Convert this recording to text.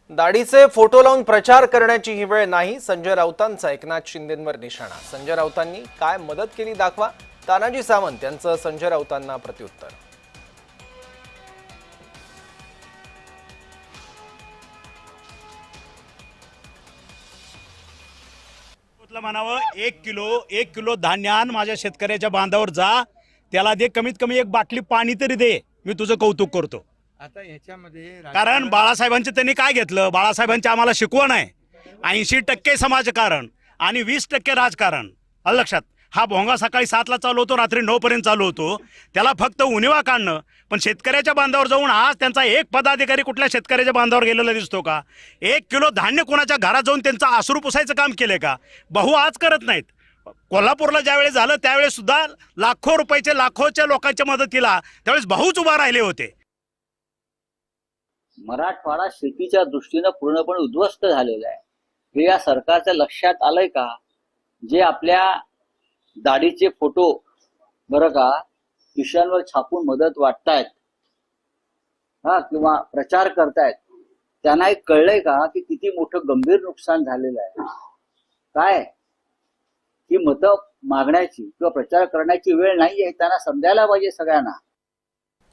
दाढीचे photo लावून प्रचार करण्याची ही वेळ नाही, संजय राऊतांचा एकनाथ शिंदेंवर निशाणा। संजय राऊतांनी काय मदत केली दाखवा, तानाजी सावंत यांचं संजय राऊतांना प्रत्युत्तर। म्हणावं एक किलो धान्य आण, माझ्या शेतकऱ्याच्या बांधावर जा, त्याला दे, कमीत कमी एक बाटली पाणी तरी दे, मी तुझं कौतुक करतो। आता याच्यामध्ये कारण बाळासाहेबांचे त्यांनी काय घेतलं, बाळासाहेबांची आम्हाला शिकवण आहे 80% समाजकारण आणि 20% राजकारण। आलं लक्षात? हा भोंगा सकाळी 7ला चालू होतो, रात्री 9 पर्यंत चालू होतो, त्याला फक्त उणिवा काढणं। पण शेतकऱ्याच्या बांधावर जाऊन आज त्यांचा एक पदाधिकारी कुठल्या शेतकऱ्याच्या बांधावर गेलेला दिसतो का? 1 किलो धान्य कोणाच्या घरात जाऊन त्यांचं आसरू पुसायचं काम केलंय का? भाऊ आज करत नाहीत। कोल्हापूरला ज्यावेळेस झालं त्यावेळेस सुद्धा लाखो रुपयाचे लाखोच्या लोकांच्या मदतीला त्यावेळेस भाऊच उभा राहिले होते। मराठवाडा शेतीच्या दृष्टीनं पूर्णपणे उद्ध्वस्त झालेला आहे, हे या सरकारच्या लक्षात आलंय का? जे आपल्या दाढीचे फोटो बरं का खिशांवर छापून मदत वाटतायत किंवा प्रचार करतायत, त्यांना एक कळलंय का की किती मोठं गंभीर नुकसान झालेलं आहे? काय ही मतं मागण्याची किंवा प्रचार करण्याची वेळ नाहीये, त्यांना समजायला पाहिजे सगळ्यांना।